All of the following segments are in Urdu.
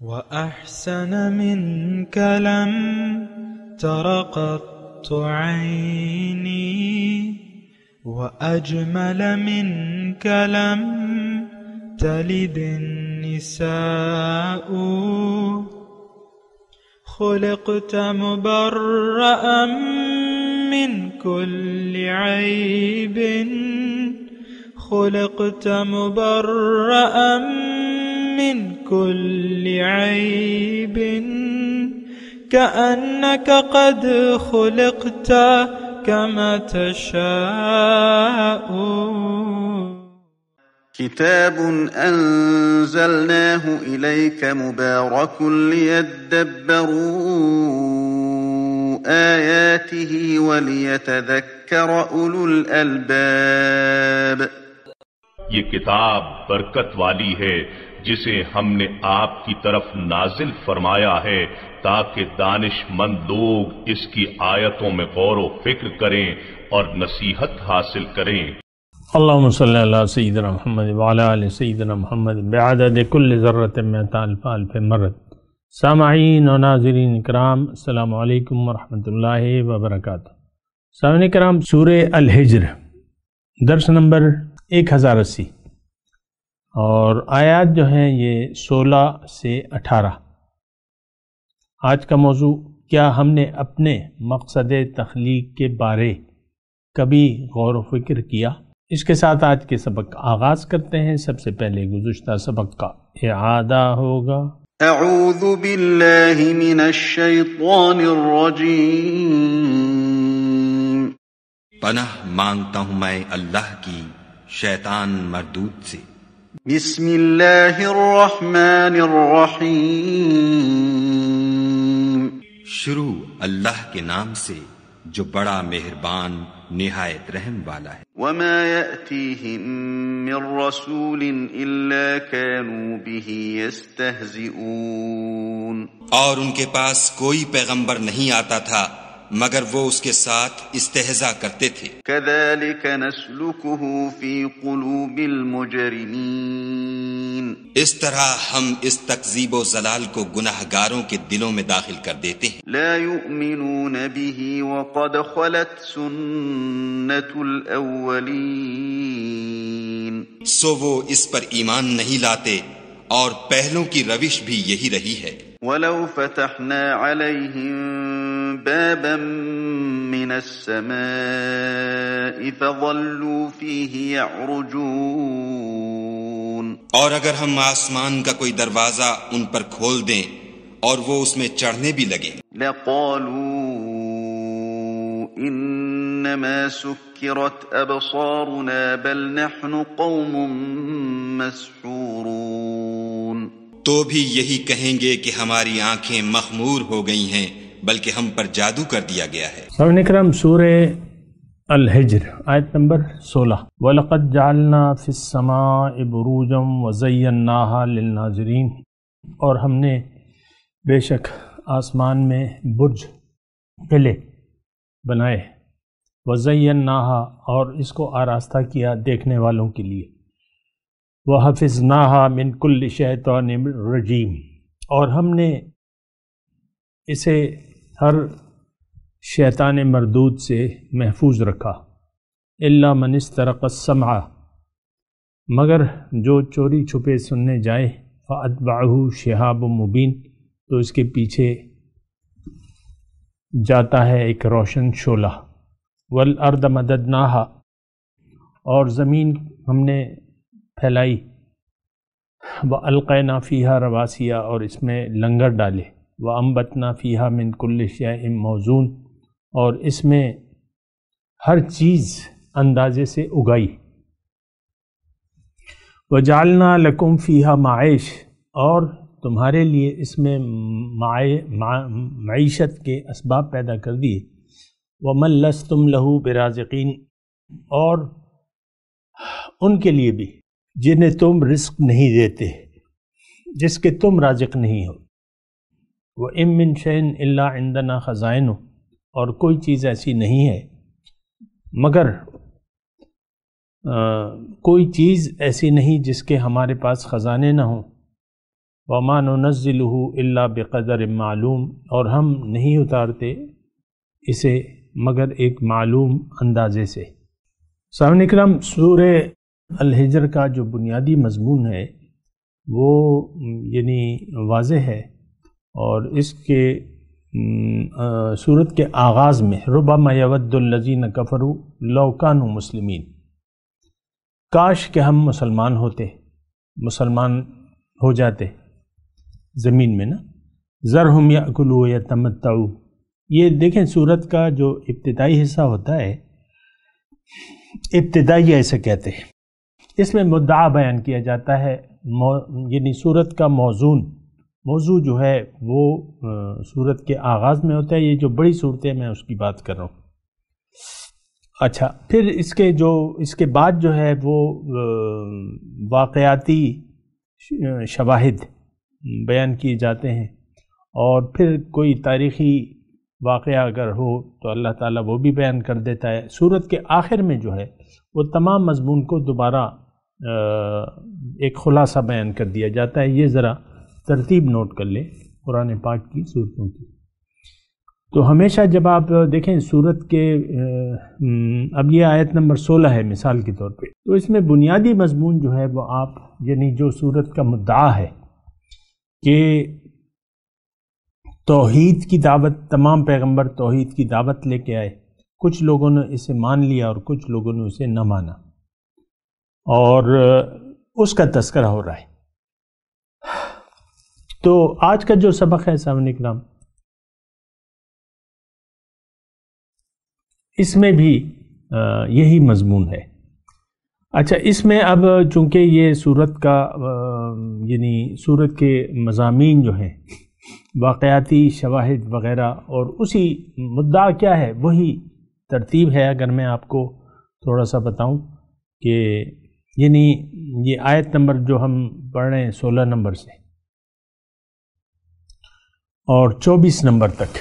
وأحسن منك لم تر قط عيني، وأجمل منك لم تلد النساء. خلقت مبرأ من كل عيب، خلقت مبرأ من كل عيب، كأنك قد خلقت كما تشاء. كتاب أنزلناه إليك مبارك ليدبروا آياته وليتذكر أولو الألباب. یہ کتاب برکت والی ہے جسے ہم نے آپ کی طرف نازل فرمایا ہے تاکہ دانش مند لوگ اس کی آیتوں میں غور و فکر کریں اور نصیحت حاصل کریں۔ اللہم صلی علی سیدنا محمد وعلی آل سیدنا محمد بعدد کل ذرۃ مئۃ الف الف مرۃ۔ سامعین و ناظرین کرام، السلام علیکم ورحمۃ اللہ وبرکاتہ۔ سامعین کرام، سورہ الحجر درس نمبر 1080 اور آیات جو ہیں یہ 16 سے 18۔ آج کا موضوع، کیا ہم نے اپنے مقصد تخلیق کے بارے کبھی غور و فکر کیا؟ اس کے ساتھ آج کے سبق کا آغاز کرتے ہیں۔ سب سے پہلے گزشتہ سبق کا اعادہ ہوگا۔ اعوذ باللہ من الشیطان الرجیم۔ پناہ مانگتا ہوں میں اللہ کی شیطان مردود سے۔ بسم اللہ الرحمن الرحیم۔ شروع اللہ کے نام سے جو بڑا مہربان نہایت رحم والا ہے۔ وما يأتيهم من رسول إلا كانوا به يستهزئون۔ اور ان کے پاس کوئی پیغمبر نہیں آتا تھا مگر وہ اس کے ساتھ استہزاء کرتے تھے۔ كذلك نسلكه في قلوب المجرمين۔ اس طرح ہم اس تکذیب و ضلال کو گناہ گاروں کے دلوں میں داخل کر دیتے ہیں۔ لا يؤمنون به وقد خلت سنة الأولين۔ سو وہ اس پر ایمان نہیں لاتے اور پہلوں کی روش بھی یہی رہی ہے۔ ولو فتحنا عليهم بابا من السماء فظلوا فيه يعرجون۔ اور اگر ہم آسمان کا کوئی دروازہ ان پر کھول دیں اور وہ اس میں چڑھنے بھی لگیں، لقالوا انما سكرت ابصارنا بل نحن قوم مسحورون۔ تو بھی یہی کہیں گے کہ ہماری آنکھیں مخمور ہو گئی ہیں بلکہ ہم پر جادو کر دیا گیا ہے۔ سامعین کرام، سورہ الحجر آیت نمبر 16۔ وَلَقَدْ جَعَلْنَا فِي السَّمَاءِ بُرُوجًا وَزَيَّنَّاهَا لِلنَّاظِرِينَ، اور ہم نے بے شک آسمان میں برج قلعے بنائے، وَزَيَّنَّاهَا، اور اس کو آراستہ کیا دیکھنے والوں کے لیے، وَحَفِظْنَاهَا مِنْ كُلِّ شَيْطَانٍ رَجِيمٍ، اور ہم نے اسے ہر شیطان مردود سے محفوظ رکھا۔ الا من استرق السمع، مگر جو چوری چھپے سننے جائے، فاتبعہ شہاب مبین، تو اس کے پیچھے جاتا ہے ایک روشن شعلہ۔ والارض مددناہا، اور زمین ہم نے پھیلائی، والقینا فیہا رواسیا، اور اس میں لنگر ڈالے، وانبتنا فیہا من کل شیء موزون، اور اس میں ہر چیز اندازے سے اگائی۔ وجعلنا لکم فیہا معیش، اور تمہارے لیے اس میں معیشت کے اسباب پیدا کر دیے۔ ومن لستم لہ برازقین، اور ان کے لیے بھی جنہیں تم رزق نہیں دیتے، جس کے تم رازق نہیں ہو۔ وَإِن مِّن شَيْءٍ إِلَّا عِندَنَا خَزَائِنُهُ، اور کوئی چیز ایسی نہیں ہے مگر کوئی چیز ایسی نہیں جس کے ہمارے پاس خزانے نہ ہوں۔ وَمَا نُنَزِّلُهُ إِلَّا بِقَدَرٍ معلوم، اور ہم نہیں اتارتے اسے مگر ایک معلوم اندازے سے۔ سامعین اکرام، سورہ الحجر کا جو بنیادی مضمون ہے وہ یعنی واضح ہے، اور اس کے سورت کے آغاز میں ربما یود الذین کفروا لو کانوا مسلمین، کاش کہ ہم مسلمان ہوتے، مسلمان ہو جاتے زمین میں نا، ذرہم یأکلوا ویتمتعوا۔ یہ دیکھیں سورت کا جو ابتدائی حصہ ہوتا ہے، ابتدائی ایسے کہتے ہیں، اس میں مدعا بیان کیا جاتا ہے، یعنی سورت کا موضوع جو ہے وہ سورت کے آغاز میں ہوتا ہے۔ یہ جو بڑی صورتیں میں اس کی بات کر رہا ہوں۔ اچھا، پھر اس کے بعد جو ہے وہ واقعاتی شواہد بیان کیے جاتے ہیں، اور پھر کوئی تاریخی واقعہ اگر ہو تو اللہ تعالیٰ وہ بھی بیان کر دیتا ہے۔ سورت کے آخر میں جو ہے وہ تمام مضمون کو دوبارہ ایک خلاصہ بیان کر دیا جاتا ہے۔ یہ ذرا ترتیب نوٹ کر لیں قرآن پاک کی صورتوں کی۔ تو ہمیشہ جب آپ دیکھیں سورت کے اب یہ آیت نمبر 16 ہے مثال کے طور پہ، تو اس میں بنیادی مضمون جو ہے وہ آپ یعنی جو سورت کا مدعا ہے کہ توحید کی دعوت، تمام پیغمبر توحید کی دعوت لے کے آئے، کچھ لوگوں نے اسے مان لیا اور کچھ لوگوں نے اسے نہ مانا، اور اس کا تذکرہ ہو رہا ہے۔ تو آج کا جو سبق ہے سامعین اکرام، اس میں بھی یہی مضمون ہے۔ اچھا، اس میں اب چونکہ یہ سورت کا یعنی سورت کے مضامین جو ہیں واقعاتی شواہد وغیرہ، اور اسی مدعا کیا ہے وہی ترتیب ہے۔ اگر میں آپ کو تھوڑا سا بتاؤں کہ یعنی یہ آیت نمبر جو ہم پڑھ رہے ہیں 16 نمبر سے اور 24 نمبر تک،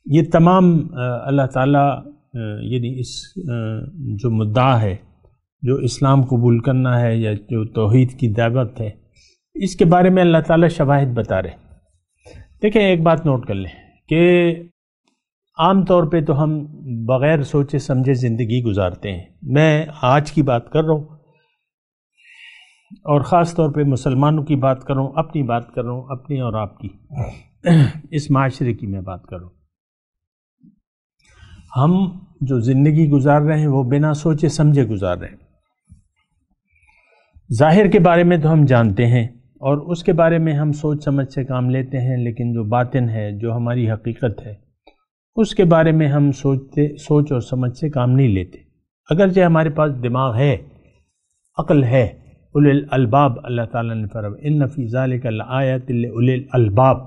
یہ تمام اللہ تعالیٰ یعنی اس جو مدعا ہے، جو اسلام قبول کرنا ہے یا جو توحید کی دعوت ہے، اس کے بارے میں اللہ تعالیٰ شواہد بتا رہے ہیں۔ دیکھیں ایک بات نوٹ کر لیں کہ عام طور پہ تو ہم بغیر سوچے سمجھے زندگی گزارتے ہیں۔ میں آج کی بات کر رہا ہوں، اور خاص طور پہ مسلمانوں کی بات کر رہا ہوں، اپنی بات کر رہا ہوں، اپنی اور آپ کی، اس معاشرے کی میں بات کر رہا ہوں۔ ہم جو زندگی گزار رہے ہیں وہ بنا سوچے سمجھے گزار رہے ہیں۔ ظاہر کے بارے میں تو ہم جانتے ہیں اور اس کے بارے میں ہم سوچ سمجھ سے کام لیتے ہیں، لیکن جو باطن ہے، جو ہماری حقیقت ہے، اس کے بارے میں ہم سوچ اور سمجھ سے کام نہیں لیتے۔ اگرچہ ہمارے پاس دماغ ہے، عقل ہے، اولی الالباب، اللہ تعالیٰ نے فرمایا ان فی ذلک لآیات لاولی الالباب،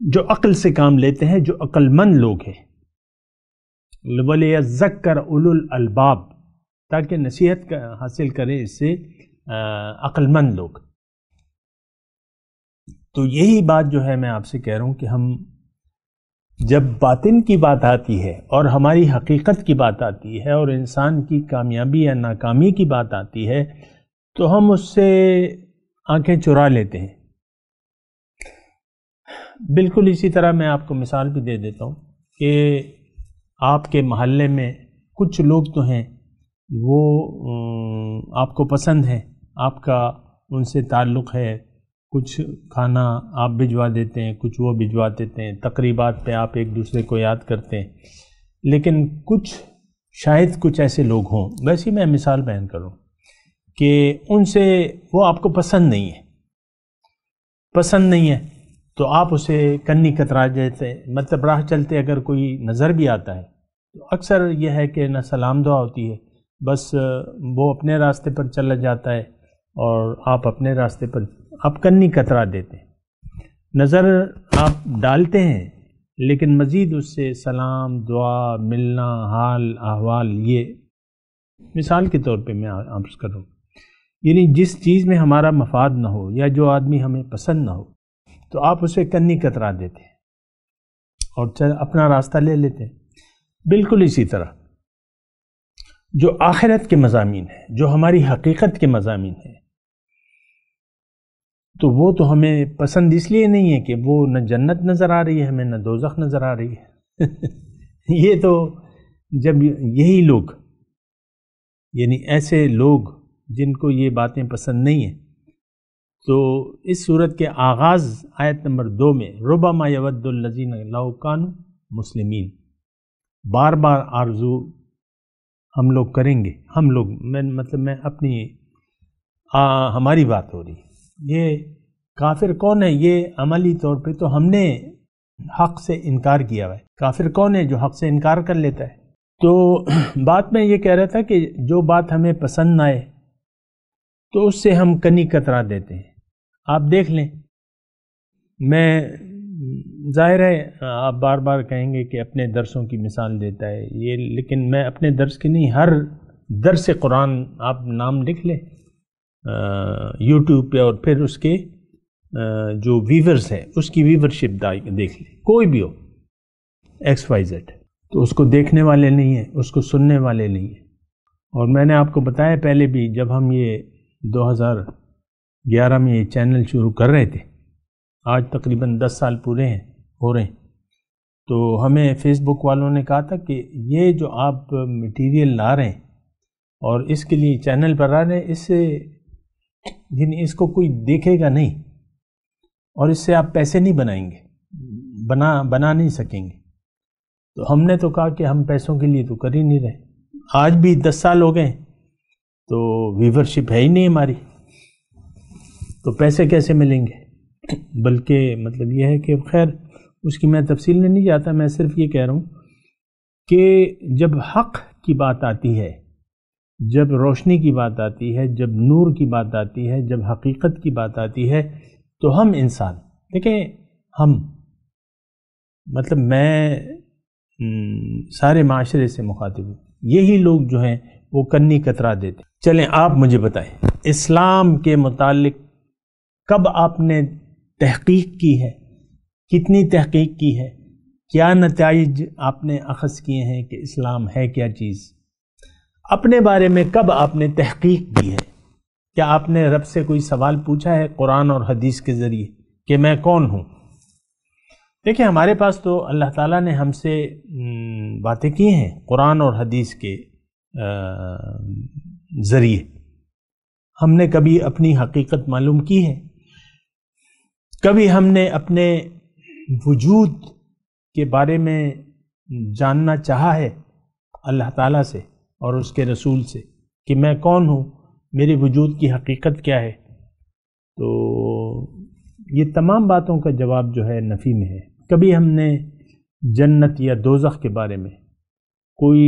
جو عقل سے کام لیتے ہیں، جو عقل مند لوگ ہیں، وَلِيَذَّكَّرْ أُولُو الْأَلْبَابِ، تاکہ نصیحت حاصل کریں اس سے عقل مند لوگ۔ تو یہی بات جو ہے میں آپ سے کہہ رہا ہوں کہ ہم جب باطن کی بات آتی ہے اور ہماری حقیقت کی بات آتی ہے اور انسان کی کامیابی یا ناکامی کی بات آتی ہے تو ہم اس سے آنکھیں چرا لیتے ہیں۔ بالکل اسی طرح میں آپ کو مثال بھی دے دیتا ہوں کہ آپ کے محلے میں کچھ لوگ تو ہیں وہ آپ کو پسند ہیں، آپ کا ان سے تعلق ہے، کچھ کھانا آپ بھجوا دیتے ہیں، کچھ وہ بھجوا دیتے ہیں، تقریبات پہ آپ ایک دوسرے کو یاد کرتے ہیں، لیکن شاید کچھ ایسے لوگ ہوں، ویسے میں مثال بیان کروں کہ ان سے وہ آپ کو پسند نہیں ہے تو آپ اسے کنی کترا دیتے ہیں۔ مطلب راہ چلتے اگر کوئی نظر بھی آتا ہے تو اکثر یہ ہے کہ نہ سلام دعا ہوتی ہے، بس وہ اپنے راستے پر چلا جاتا ہے اور آپ اپنے راستے پر آپ کنی کترا دیتے ہیں، نظر آپ ڈالتے ہیں لیکن مزید اس سے سلام دعا ملنا حال احوال، یہ مثال کے طور پہ میں عرض کر رہا ہوں، یعنی جس چیز میں ہمارا مفاد نہ ہو یا جو آدمی ہمیں پسند نہ ہو تو آپ اسے کنی کترا دیتے ہیں اور اپنا راستہ لے لیتے ہیں۔ بالکل اسی طرح جو آخرت کے مضامین ہیں، جو ہماری حقیقت کے مضامین ہیں، تو وہ تو ہمیں پسند اس لیے نہیں ہے کہ وہ نہ جنت نظر آ رہی ہے ہمیں، نہ دوزخ نظر آ رہی ہے یہ تو جب یہی لوگ، یعنی ایسے لوگ جن کو یہ باتیں پسند نہیں ہیں، تو اس صورت کے آغاز آیت نمبر 2 میں ربما یود الذین لو کانوا مسلمین، بار بار آرزو ہم لوگ کریں گے، ہم لوگ میں اپنی ہماری بات ہو رہی ہے۔ یہ کافر کون ہے؟ یہ عملی طور پہ تو ہم نے حق سے انکار کیا ہوا ہے۔ کافر کون ہے؟ جو حق سے انکار کر لیتا ہے۔ تو بات میں یہ کہہ رہا تھا کہ جو بات ہمیں پسند نہ آئے تو اس سے ہم کنی کترا دیتے ہیں۔ آپ دیکھ لیں، میں ظاہر ہے آپ بار بار کہیں گے کہ اپنے درسوں کی مثال دیتا ہے یہ، لیکن میں اپنے درس کی نہیں، ہر درس قرآن آپ نام لکھ لیں یوٹیوب پہ، اور پھر اس کے جو ویورز ہے اس کی ویورشپ دیکھ لیں، کوئی بھی ہو XYZ، تو اس کو دیکھنے والے نہیں ہیں، اس کو سننے والے نہیں ہیں۔ اور میں نے آپ کو بتایا پہلے بھی، جب ہم یہ 2011 میں یہ چینل شروع کر رہے تھے، آج تقریباً 10 سال پورے ہو رہے ہیں، تو ہمیں فیس بک والوں نے کہا تھا کہ یہ جو آپ مٹیریل لا رہے ہیں اور اس کے لیے چینل پر آ رہے ہیں، اس سے یعنی اس کو کوئی دیکھے گا نہیں، اور اس سے آپ پیسے نہیں بنائیں گے، بنا نہیں سکیں گے۔ تو ہم نے تو کہا کہ ہم پیسوں کے لیے تو کر ہی نہیں رہے، آج بھی 10 سال ہو گئے تو ویورشپ ہے ہی نہیں ہماری، تو پیسے کیسے ملیں گے؟ بلکہ مطلب یہ ہے کہ خیر اس کی میں تفصیل میں نہیں جاتا، میں صرف یہ کہہ رہا ہوں کہ جب حق کی بات آتی ہے، جب روشنی کی بات آتی ہے، جب نور کی بات آتی ہے، جب حقیقت کی بات آتی ہے، تو ہم انسان دیکھیں، ہم مطلب میں سارے معاشرے سے مخاطب ہوں، یہی لوگ جو ہیں وہ کنی کترا دیتے۔ چلیں آپ مجھے بتائیں، اسلام کے متعلق کب آپ نے تحقیق کی ہے؟ کتنی تحقیق کی ہے؟ کیا نتائج آپ نے اخذ کیے ہیں کہ اسلام ہے کیا چیز؟ اپنے بارے میں کب آپ نے تحقیق کی ہے؟ کیا آپ نے رب سے کوئی سوال پوچھا ہے قرآن اور حدیث کے ذریعے کہ میں کون ہوں؟ دیکھیں، ہمارے پاس تو اللہ تعالیٰ نے ہم سے باتیں کی ہیں قرآن اور حدیث کے ذریعے، ہم نے کبھی اپنی حقیقت معلوم کی ہے؟ کبھی ہم نے اپنے وجود کے بارے میں جاننا چاہا ہے اللہ تعالیٰ سے اور اس کے رسول سے کہ میں کون ہوں، میرے وجود کی حقیقت کیا ہے؟ تو یہ تمام باتوں کا جواب جو ہے نفی میں ہے۔ کبھی ہم نے جنت یا دوزخ کے بارے میں کوئی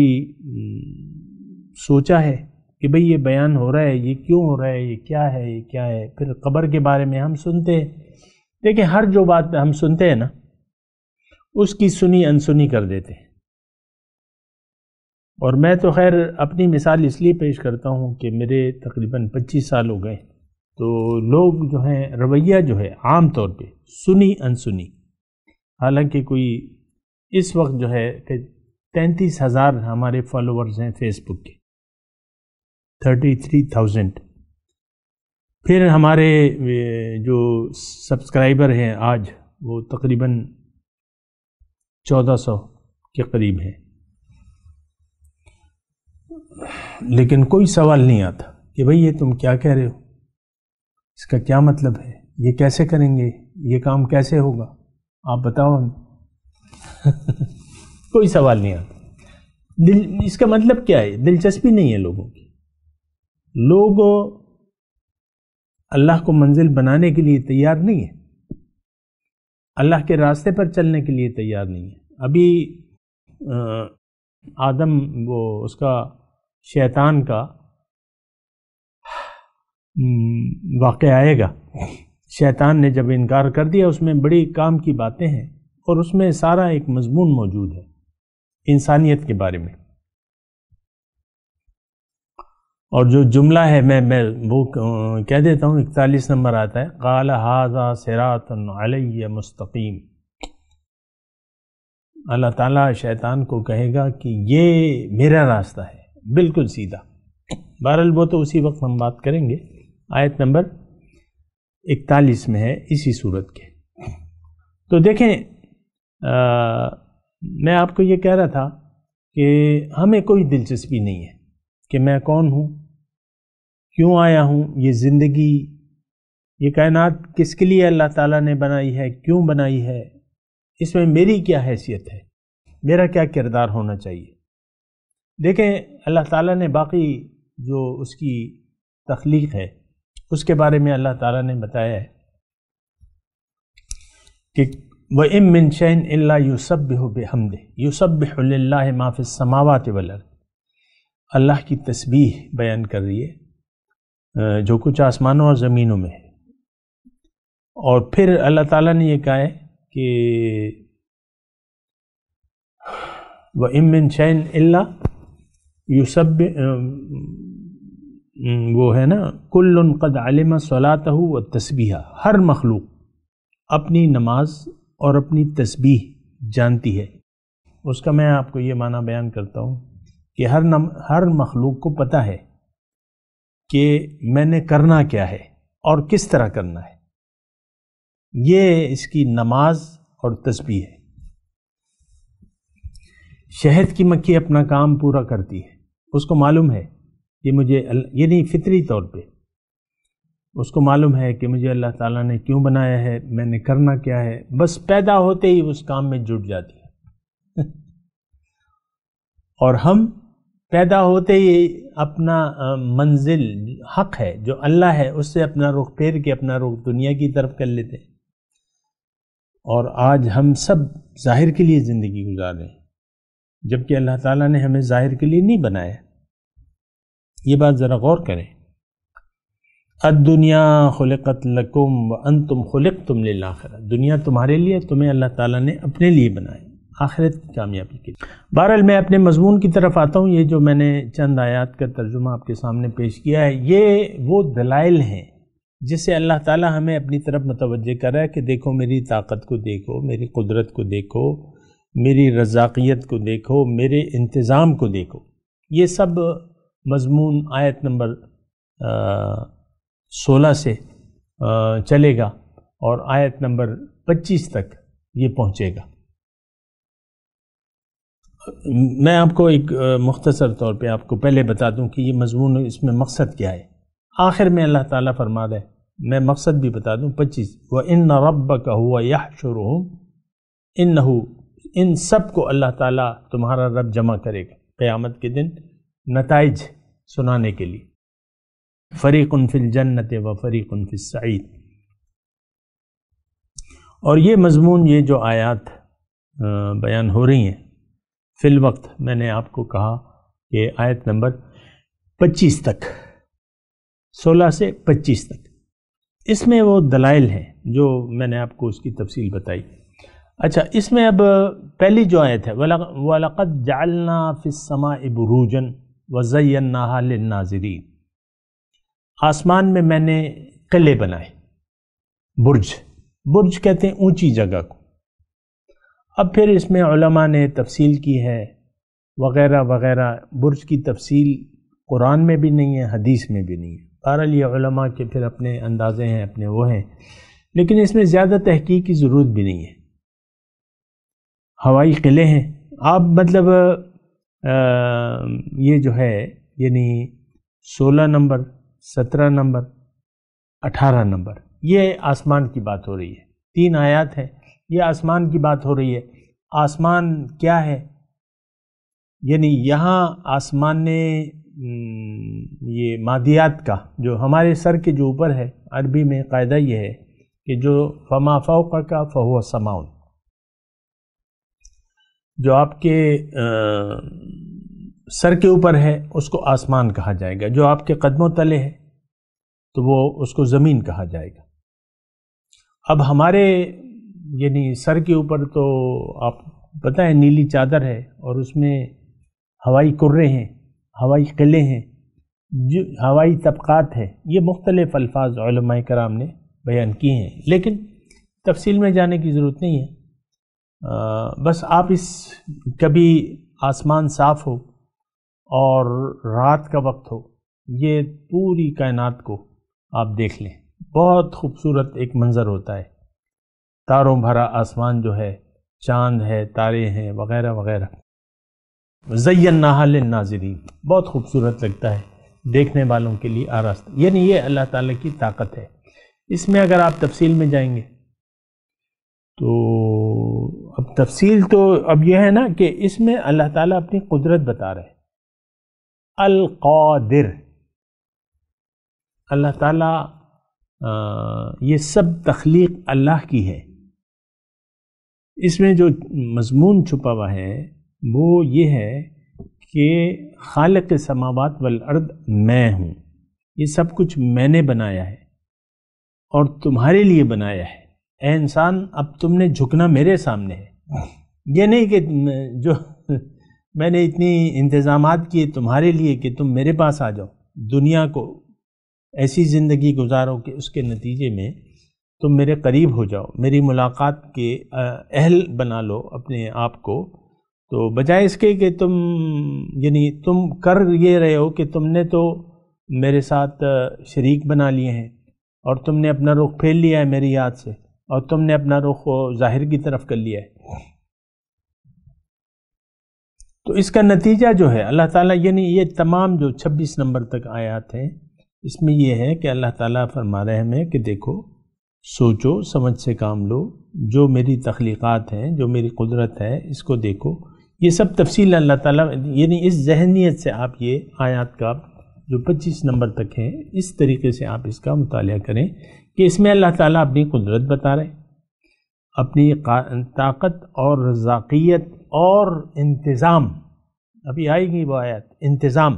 سوچا ہے کہ بھئی یہ بیان ہو رہا ہے، یہ کیوں ہو رہا ہے، یہ کیا ہے، یہ کیا ہے؟ پھر قبر کے بارے میں ہم سنتے ہیں، دیکھیں ہر جو بات ہم سنتے ہیں نا اس کی سنی انسنی کر دیتے ہیں۔ اور میں تو خیر اپنی مثال اس لیے پیش کرتا ہوں کہ میرے تقریباً 25 سال ہو گئے، تو لوگ جو ہیں رویہ جو ہے عام طور پہ سنی انسنی، حالانکہ کوئی اس وقت جو ہے کہ 33,000 ہمارے فالوورز ہیں فیس بک کے، 33,000، پھر ہمارے جو سبسکرائبر ہیں آج وہ تقریباً 1400 کے قریب ہیں، لیکن کوئی سوال نہیں آتا کہ بھئی یہ تم کیا کہہ رہے ہو، اس کا کیا مطلب ہے، یہ کیسے کریں گے، یہ کام کیسے ہوگا، آپ بتاؤ ہمیں کوئی سوال نہیں آتا۔ اس کا مطلب کیا ہے؟ دلچسپی نہیں ہے لوگوں کی، لوگ اللہ کو منزل بنانے کے لیے تیار نہیں ہے، اللہ کے راستے پر چلنے کے لیے تیار نہیں ہے۔ ابھی آدم وہ اس کا شیطان کا واقعہ آئے گا، شیطان نے جب انکار کر دیا، اس میں بڑی کام کی باتیں ہیں اور اس میں سارا ایک مضمون موجود ہے انسانیت کے بارے میں، اور جو جملہ ہے میں وہ کہہ دیتا ہوں، 41 نمبر آتا ہے، قال ھذا صراط علی مستقیم۔ اللہ تعالیٰ شیطان کو کہے گا کہ یہ میرا راستہ ہے بالکل سیدھا۔ بہرحال وہ تو اسی وقت ہم بات کریں گے۔ آیت نمبر 41 میں ہے اسی صورت کے۔ تو دیکھیں میں آپ کو یہ کہہ رہا تھا کہ ہمیں کوئی دلچسپی نہیں ہے کہ میں کون ہوں، کیوں آیا ہوں، یہ زندگی، یہ کائنات کس کے لیے اللہ تعالیٰ نے بنائی ہے، کیوں بنائی ہے، اس میں میری کیا حیثیت ہے، میرا کیا کردار ہونا چاہیے۔ دیکھیں اللہ تعالیٰ نے باقی جو اس کی تخلیق ہے اس کے بارے میں اللہ تعالیٰ نے بتایا ہے کہ وَإِن مِّن شَيْءٍ إِلَّا يُسَبِّحُ بِحَمْدِهِ يُسَبِّحُ لِلَّهِ مَا فِي السَّمَاوَاتِ وَالْأَرْضِ، اللہ کی تسبیح بیان کر رہی ہے جو کچھ آسمانوں اور زمینوں میں ہے۔ اور پھر اللہ تعالیٰ نے یہ کہا ہے کہ وَإِن مِّن شَيْءٍ إِلَّا وہ ہے نا کل قد علم صلاتہ و تسبیحہ، ہر مخلوق اپنی نماز اور اپنی تسبیح جانتی ہے۔ اس کا میں آپ کو یہ معنی بیان کرتا ہوں کہ ہر مخلوق کو پتہ ہے کہ میں نے کرنا کیا ہے اور کس طرح کرنا ہے، یہ اس کی نماز اور تسبیح ہے۔ شہد کی مکھی اپنا کام پورا کرتی ہے، اس کو معلوم ہے کہ مجھے یہ نہیں فطری طور پہ اس کو معلوم ہے کہ مجھے اللہ تعالیٰ نے کیوں بنایا ہے، میں نے کرنا کیا ہے، بس پیدا ہوتے ہی اس کام میں جٹ جاتی ہے۔ اور ہم پیدا ہوتے ہی اپنا منزل حق ہے جو اللہ ہے اس سے اپنا رخ پھیر کے اپنا رخ دنیا کی طرف کر لیتے ہیں، اور آج ہم سب ظاہر کے لیے زندگی گزار رہے ہیں جبکہ اللہ تعالیٰ نے ہمیں ظاہر کے لیے نہیں بنایا۔ یہ بات ذرا غور کریں۔ الدنیا خلقت لکم وانتم خلقتم للآخرہ، دنیا تمہارے لیے، تمہیں اللہ تعالیٰ نے اپنے لیے بنایا آخرت کی کامیابی کے لیے۔ بہرحال میں اپنے مضمون کی طرف آتا ہوں۔ یہ جو میں نے چند آیات کا ترجمہ آپ کے سامنے پیش کیا ہے، یہ وہ دلائل ہیں جس سے اللہ تعالیٰ ہمیں اپنی طرف متوجہ کر رہا ہے کہ دیکھو میری طاقت کو دیکھو، میری قدرت کو دیکھو، میری رزاقیت کو دیکھو، میرے انتظام کو دیکھو۔ یہ سب مضمون آیت نمبر 16 سے چلے گا اور آیت نمبر 25 تک یہ پہنچے گا۔ میں آپ کو ایک مختصر طور پہ آپ کو پہلے بتا دوں کہ یہ مضمون اس میں مقصد کیا ہے۔ آخر میں اللہ تعالیٰ فرما رہا ہے، میں مقصد بھی بتا دوں 25، وَإِنَّ رَبَّكَ هُوَ يَحْشُرُهُمْ، إِنَّهُ، ان سب کو اللہ تعالیٰ تمہارا رب جمع کرے گا قیامت کے دن نتائج سنانے کے لیے۔ فریق فی الجنت و فریق فی السعید۔ اور یہ مضمون، یہ جو آیات بیان ہو رہی ہیں فی الوقت، میں نے آپ کو کہا کہ آیت نمبر 25 تک، 16 سے 25 تک، اس میں وہ دلائل ہیں جو میں نے آپ کو اس کی تفصیل بتائی۔ اچھا، اس میں اب پہلی جو آیت ہے، وَلَقَدْ جَعَلْنَا فِي السَّمَاءِ بُرُوجًا وَزَيَّنَّاهَا لِلنَّاظِرِينَ، آسمان میں میں نے قلعے بنائے، برج کہتے ہیں اونچی جگہ کو۔ اب پھر اس میں علماء نے تفصیل کی ہے وغیرہ وغیرہ، برج کی تفصیل قرآن میں بھی نہیں ہے، حدیث میں بھی نہیں ہے۔ بہرحال یہ علماء کے پھر اپنے اندازے ہیں، اپنے وہ ہیں، لیکن اس میں زیادہ تحقیق کی ضرورت بھی نہیں ہے۔ ہوائی قلعے ہیں، آپ مطلب یہ جو ہے یعنی 16 نمبر، 17 نمبر، 18 نمبر، یہ آسمان کی بات ہو رہی ہے۔ 3 آیات ہیں، یہ آسمان کی بات ہو رہی ہے۔ آسمان کیا ہے؟ یعنی یہاں آسمان نے یہ مادیات کا جو ہمارے سر کے جو اوپر ہے، عربی میں قاعدہ یہ ہے کہ جو فما فوق کا فہو سماء، جو آپ کے سر کے اوپر ہے اس کو آسمان کہا جائے گا، جو آپ کے قدموں تلے ہے تو وہ اس کو زمین کہا جائے گا۔ اب ہمارے یعنی سر کے اوپر تو آپ پتہ ہے نیلی چادر ہے، اور اس میں ہوائی کرے ہیں، ہوائی قلعے ہیں، جو ہوائی طبقات ہیں، یہ مختلف الفاظ علماء کرام نے بیان کیے ہیں، لیکن تفصیل میں جانے کی ضرورت نہیں ہے۔ بس آپ اس کبھی آسمان صاف ہو اور رات کا وقت ہو، یہ پوری کائنات کو آپ دیکھ لیں، بہت خوبصورت ایک منظر ہوتا ہے، تاروں بھرا آسمان جو ہے، چاند ہے، تارے ہیں وغیرہ وغیرہ. زیناہا للناظرین، بہت خوبصورت لگتا ہے دیکھنے والوں کے لیے آراستہ. یعنی یہ اللہ تعالیٰ کی طاقت ہے. اس میں اگر آپ تفصیل میں جائیں گے تو اب تفصیل تو اب یہ ہے نا کہ اس میں اللہ تعالیٰ اپنی قدرت بتا رہے ہیں. القادر، اللہ تعالیٰ یہ سب تخلیق اللہ کی ہے. اس میں جو مضمون چھپا ہوا ہے وہ یہ ہے کہ خالق سماوات والارض میں ہوں، یہ سب کچھ میں نے بنایا ہے اور تمہارے لیے بنایا ہے. اے انسان اب تم نے جھکنا میرے سامنے ہے. یہ نہیں کہ جو میں نے اتنی انتظامات کیے تمہارے لیے کہ تم میرے پاس آ جاؤ، دنیا کو ایسی زندگی گزارو کہ اس کے نتیجے میں تم میرے قریب ہو جاؤ، میری ملاقات کے اہل بنا لو اپنے آپ کو. تو بجائے اس کے کہ تم کر یہ رہے ہو کہ تم نے تو میرے ساتھ شریک بنا لیے ہیں اور تم نے اپنا رخ پھیر لیا ہے میری یاد سے، اور تم نے اپنا رخ ظاہر کی طرف کر لیا ہے. تو اس کا نتیجہ جو ہے اللہ تعالیٰ، یعنی یہ تمام جو 26 نمبر تک آیات ہیں اس میں یہ ہے کہ اللہ تعالیٰ فرما رہے ہمیں کہ دیکھو، سوچو، سمجھ سے کام لو، جو میری تخلیقات ہیں، جو میری قدرت ہے اس کو دیکھو. یہ سب تفصیل اللہ تعالیٰ، یعنی اس ذہنیت سے آپ یہ آیات کا جو 25 نمبر تک ہیں اس طریقے سے آپ اس کا مطالعہ کریں کہ اس میں اللہ تعالیٰ اپنی قدرت بتا رہے، اپنی طاقت اور رزاقیت اور انتظام. ابھی آئے گی وہ آیات، انتظام.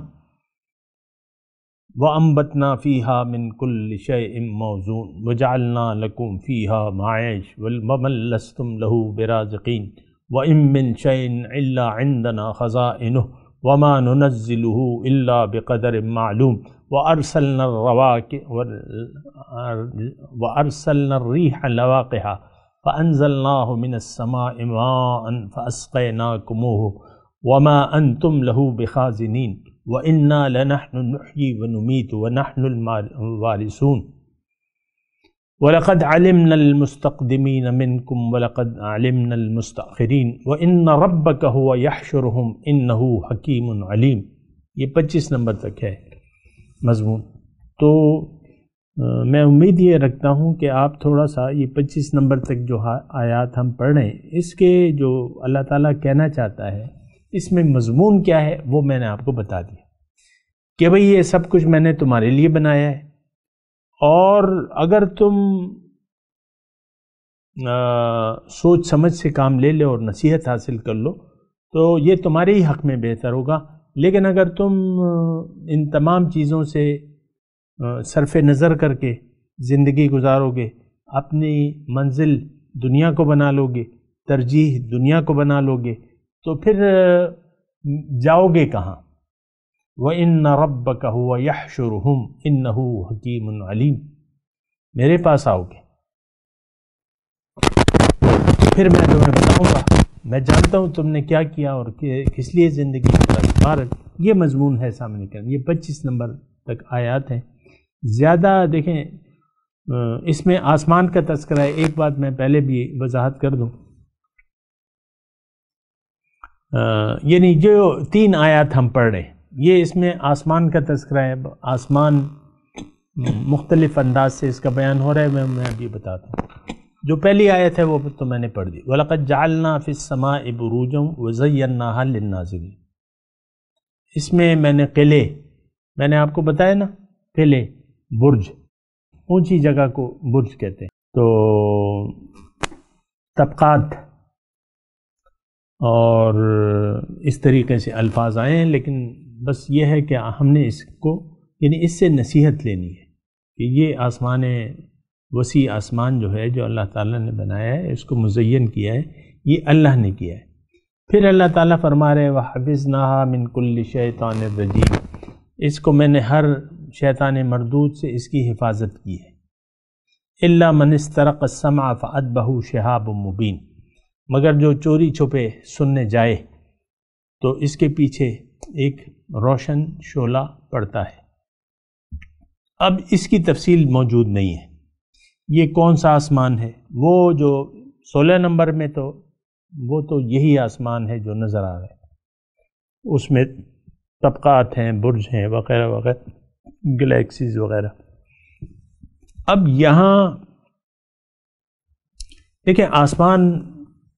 وَأَنبَتْنَا فِيهَا مِن كُلِّ شَيْءٍ مَوْزُونٍ وَجَعَلْنَا لَكُمْ فِيهَا مَعَائِشَ وَمَن لَّسْتُمْ لَهُ بِرَازِقِينَ وَإِن مِّن شَيْءٍ إِلَّا عِندَنَا خَزَائِنُهُ وَمَا نُنَزِّلُهُ إِلَّا بِقَدَرٍ مَّعْلُومٍ وَأَرْسَلْنَا الرِّيحَ لَوَاقِحَ فَأَنزَلْنَاهُ مِنَ السَّمَاءِ مَاءً فَأَسْقَيْنَاكُمُوهُ وَمَا أَنْتُمْ لَهُ بِخَازِنِينَ وَإِنَّا لَنَحْنُ نُحْيِي وَنُمِيتُ وَنَحْنُ الْوَارِثُونَ وَلَقَدْ عَلِمْنَا الْمُسْتَقْدِمِينَ مِنْكُمْ وَلَقَدْ عَلِمْنَا الْمُسْتَأْخِرِينَ وَإِنَّ رَبَّكَ هُوَ يَحْشُرُهُمْ إِنَّهُ حَكِيمٌ عَلِيمٌ. یہ 25 نمبر تک ہے مضمون. تو میں امید یہ رکھتا ہوں کہ آپ تھوڑا سا یہ 25 نمبر تک جو آیات ہم پڑھ رہے ہیں اس کے جو اللہ تعالیٰ کہنا چاہتا ہے اس میں مضمون کیا ہے وہ میں نے آپ کو بتا دیا کہ بھئی یہ سب کچھ میں نے تمہارے لیے بنایا ہے، اور اگر تم سوچ سمجھ سے کام لے لو اور نصیحت حاصل کر لو تو یہ تمہارے ہی حق میں بہتر ہوگا. لیکن اگر تم ان تمام چیزوں سے صرف نظر کر کے زندگی گزارو گے، اپنی منزل دنیا کو بنا لو گے، ترجیح دنیا کو بنا لو گے، تو پھر جاؤ گے کہاں؟ وَإِنَّ رَبَّكَ هُوَ يَحْشُرُهُمْ إِنَّهُ حَكِيمٌ عَلِيمٌ. میرے پاس آؤ گے پھر میں تمہیں بتاؤں گا، میں جانتا ہوں تم نے کیا کیا اور کس لیے زندگی گزاری. یہ مضمون ہے سامنے کا. یہ 25 نمبر تک آیات ہیں. زیادہ دیکھیں اس میں آسمان کا تذکرہ ہے. ایک بات میں پہلے بھی وضاحت کر دوں، یعنی جو 3 آیات ہم پڑھ رہے ہیں یہ اس میں آسمان کا تذکرہ ہے. آسمان مختلف انداز سے اس کا بیان ہو رہا ہے. میں ابھی بتاتا ہوں. جو پہلی آیت ہے وہ تو میں نے پڑھ دی. وَلَقَدْ جَعَلْنَا فِي السَّمَاءِ بُرُوجًا وَزَيَّنَّاهَا لِلنَّاظِرِينَ. اس میں میں نے قلعے، میں نے آپ کو بتایا نا، قلعے، برج، اونچی جگہ کو برج کہتے ہیں. تو طبقات اور اس طریقے سے الفاظ آئے ہیں، لیکن بس یہ ہے کہ ہم نے اس کو، یعنی اس سے نصیحت لینی ہے کہ یہ آسمان وسیع آسمان جو ہے جو اللہ تعالیٰ نے بنایا ہے، اس کو مزین کیا ہے، یہ اللہ نے کیا ہے. پھر اللہ تعالیٰ فرما رہے وَحَفِظْنَاهَا مِن كُلِّ شَيْطَانٍ رَجِيمٍ. اس کو میں نے ہر شیطان مردود سے اس کی حفاظت کی ہے. إِلَّا مَنِ اسْتَرَقَ السَّمْعَ فَأَتْبَعَهُ شِهَابٌ مُبِينٌ. مگر جو چوری چھپے سننے جائے تو اس کے پیچھے ایک روشن شعلہ پڑتا ہے. اب اس کی تفصیل موجود نہیں ہے. یہ کون سا آسمان ہے؟ وہ جو 16 نمبر میں تو وہ تو یہی آسمان ہے جو نظر آ رہا ہے، اس میں طبقات ہیں، برج ہیں وغیرہ وغیرہ، گلیکسیز وغیرہ۔ اب یہاں دیکھیں آسمان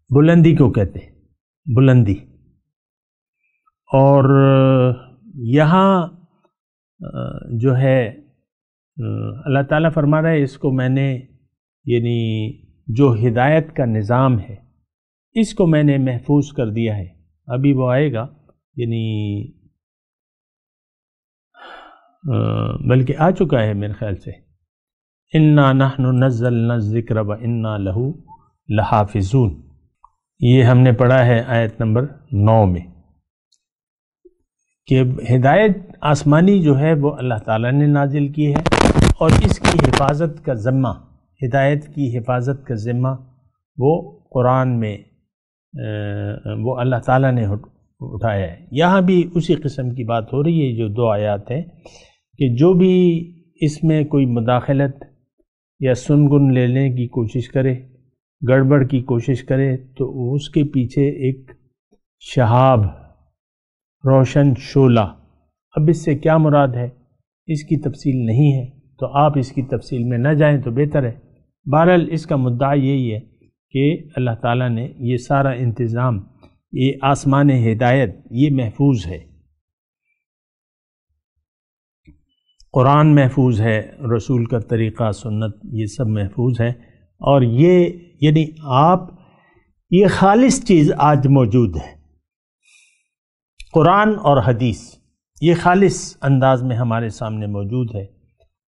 بلندی کو کہتے ہیں، بلندی، اور یہاں جو ہے اللہ تعالیٰ فرما رہا ہے اس کو میں نے، یعنی جو ہدایت کا نظام ہے اس کو میں نے محفوظ کر دیا ہے۔ ابھی وہ آئے گا، یعنی بلکہ آ چکا ہے میرے خیال سے، اِنَّا نَحْنُ نَزَّلْنَا الذِّكْرَ وَإِنَّا لَهُ لَحَافِظُونَ، یہ ہم نے پڑھا ہے آیت نمبر 9 میں، کہ ہدایت آسمانی جو ہے وہ اللہ تعالیٰ نے نازل کی ہے، اور اس کی حفاظت کا ذمہ، ہدایت کی حفاظت کا ذمہ وہ قرآن میں وہ اللہ تعالیٰ نے اٹھایا ہے۔ یہاں بھی اسی قسم کی بات ہو رہی ہے جو 2 آیات ہیں، کہ جو بھی اس میں کوئی مداخلت یا سنگن لینے کی کوشش کرے، گڑبڑ کی کوشش کرے، تو اس کے پیچھے ایک شہاب، روشن شعلہ، اب اس سے کیا مراد ہے اس کی تفصیل نہیں ہے، تو آپ اس کی تفصیل میں نہ جائیں تو بہتر ہے۔ بہرحال اس کا مدعا یہی ہے کہ اللہ تعالیٰ نے یہ سارا انتظام، یہ آسمان ہدایت یہ محفوظ ہے، قرآن محفوظ ہے، رسول کا طریقہ سنت یہ سب محفوظ ہے، اور یہ یعنی آپ یہ خالص چیز آج موجود ہے، قرآن اور حدیث یہ خالص انداز میں ہمارے سامنے موجود ہے،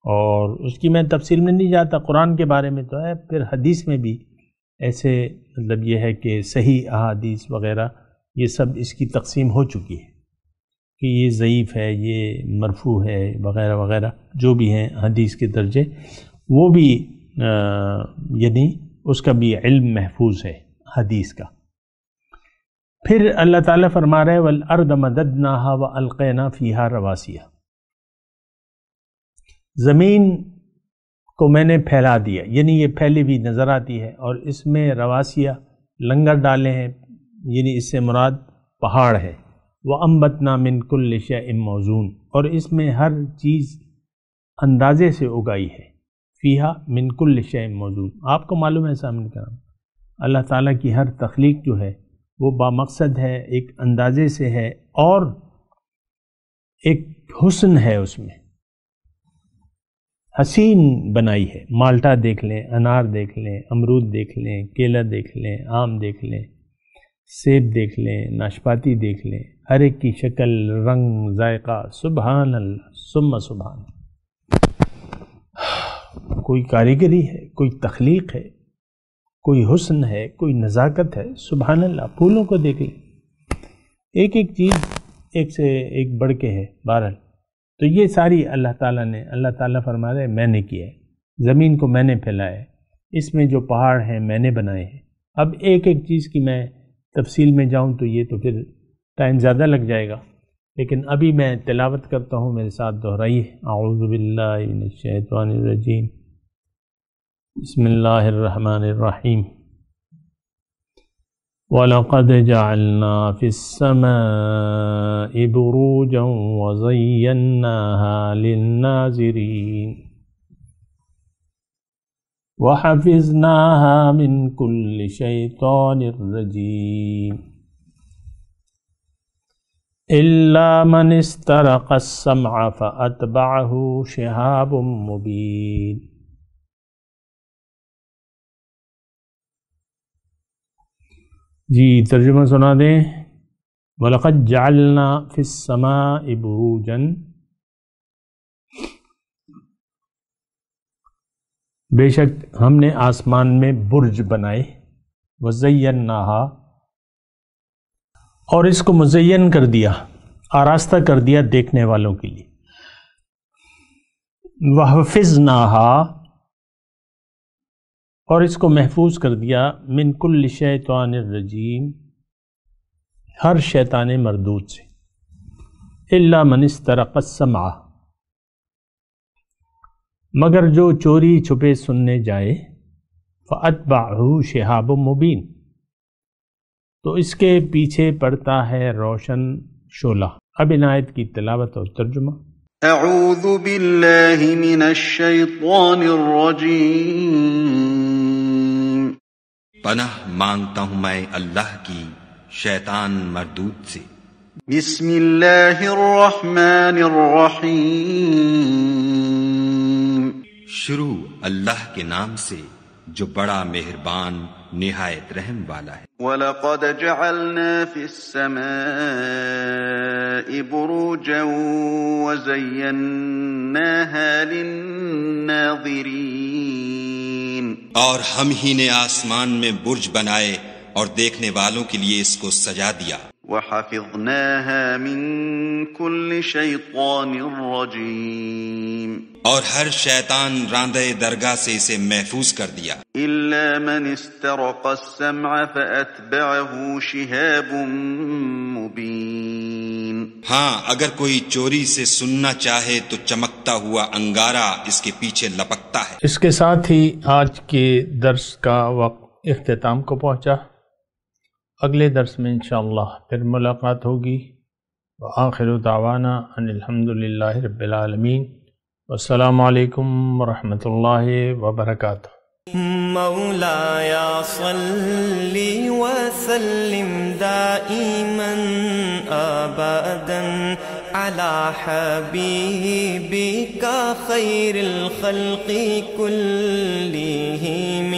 اور اس کی میں تفصیل میں نہیں جاتا، قرآن کے بارے میں تو ہے، پھر حدیث میں بھی ایسے مطلب یہ ہے کہ صحیح احادیث وغیرہ یہ سب اس کی تقسیم ہو چکی ہے کہ یہ ضعیف ہے، یہ مرفوع ہے وغیرہ وغیرہ، جو بھی ہیں حدیث کے درجے، وہ بھی یعنی اس کا بھی علم محفوظ ہے حدیث کا۔ پھر اللہ تعالیٰ فرما رہے وَالْأَرْضَ مَدَدْنَاهَا وَأَلْقَيْنَا فِيهَا رَوَاسِيَ، زمین کو میں نے پھیلا دیا، یعنی یہ پھیلی ہوئی نظر آتی ہے، اور اس میں رواسیہ لنگر ڈالے ہیں، یعنی اس سے مراد پہاڑ ہے، وَأَنبَتْنَا مِن كُلِّ شَيْءٍ مَوْزُونٍ، اور اس میں ہر چیز اندازے سے اگائی ہے، فیہا من کل شیء موزون۔ آپ کو معلوم ہے سامنے کرام، اللہ تعالیٰ کی ہر تخلیق جو ہے وہ بامقصد ہے، ایک اندازے سے ہے، اور ایک حسن ہے، اس میں حسین بنائی ہے۔ مالٹا دیکھ لیں، انار دیکھ لیں، امرود دیکھ لیں، کیلا دیکھ لیں، آم دیکھ لیں، سیب دیکھ لیں، ناشپاتی دیکھ لیں، ہر ایک کی شکل، رنگ، ذائقہ، سبحان اللہ ثم سبحان اللہ، کوئی کاریگری ہے، کوئی تخلیق ہے، کوئی حسن ہے، کوئی نزاکت ہے، سبحان اللہ۔ پھولوں کو دیکھ لیں، ایک ایک چیز ایک سے ایک بڑھ کے ہے۔ بہرحال تو یہ ساری اللہ تعالیٰ نے، اللہ تعالیٰ فرما رہے میں نے کیا ہے، زمین کو میں نے پھیلایا ہے، اس میں جو پہاڑ ہیں میں نے بنائے ہیں۔ اب ایک ایک چیز کی میں تفصیل میں جاؤں تو یہ تو پھر ٹائم زیادہ لگ جائے گا، لیکن ابھی میں تلاوت کرتا ہوں، میرے ساتھ دہرائیے۔ اعوذ باللہ من الشیطان الرجیم، بسم اللہ الرحمن الرحیم۔ وَلَقَدْ جَعَلْنَا فِي السَّمَاءِ بُرُوجًا وَزَيَّنَّاهَا لِلنَّاظِرِينَ وَحَفِظْنَاهَا مِنْ كُلِّ شَيْطَانٍ رَجِيمٍ إِلَّا مَنِ اسْتَرَقَ السَّمْعَ فَأَتْبَعَهُ شِهَابٌ مُبِينٌ۔ جی ترجمہ سنا دیں۔ وَلَقَدْ جَعَلْنَا فِي السَّمَاءِ بُرُوجًا، بے شک ہم نے آسمان میں برج بنائے، وَزَيَّنَّاهَا، اور اس کو مزین کر دیا، آراستہ کر دیا دیکھنے والوں کے لیے، وَحَفِظْنَاهَا، اور اس کو محفوظ کر دیا، من کل شیطان الرجیم، ہر شیطان مردود سے، الا من استرق السمع، مگر جو چوری چھپے سننے جائے فَأَتْبَعْهُ شِهَابٌ مُبِينٌ تو اس کے پیچھے پڑتا ہے روشن شعلہ۔ اب ان آیت کی تلاوت اور ترجمہ۔ اعوذ باللہ من الشیطان الرجیم، پناہ مانگتا ہوں میں اللہ کی شیطان مردود سے۔ بسم اللہ الرحمن الرحیم، شروع اللہ کے نام سے جو بڑا مہربان نہایت رحم والا ہے۔ وَلَقَدْ جَعَلْنَا فِي السَّمَاءِ بُرُوجًا وَزَيَّنَّاهَا لِلنَّاظِرِينَ، اور ہم ہی نے آسمان میں برج بنائے اور دیکھنے والوں کے لیے اس کو سجا دیا۔ وَحَفِظْنَاهَا مِن كُلِّ شَيْطَانٍ رَجِيمٍ، اور ہر شیطان راندہ درگاہ سے اسے محفوظ کر دیا۔ إِلَّا مَنِ اسْتَرَقَ السَّمْعَ فَأَتْبَعَهُ شِهَابٌ مُبِينٌ، ہاں اگر کوئی چوری سے سننا چاہے تو چمکتا ہوا انگارہ اس کے پیچھے لپکتا ہے۔ اس کے ساتھ ہی آج کے درس کا وقت اختتام کو پہنچا۔ اگلے درس میں انشاءاللہ پھر ملاقات ہوگی۔ وآخر دعوانا ان الحمدللہ رب العالمین، والسلام علیکم ورحمۃ اللہ وبرکاتہ۔ مولاي صل وسلم دائما أبدا على حبيبك خير الخلق كلهم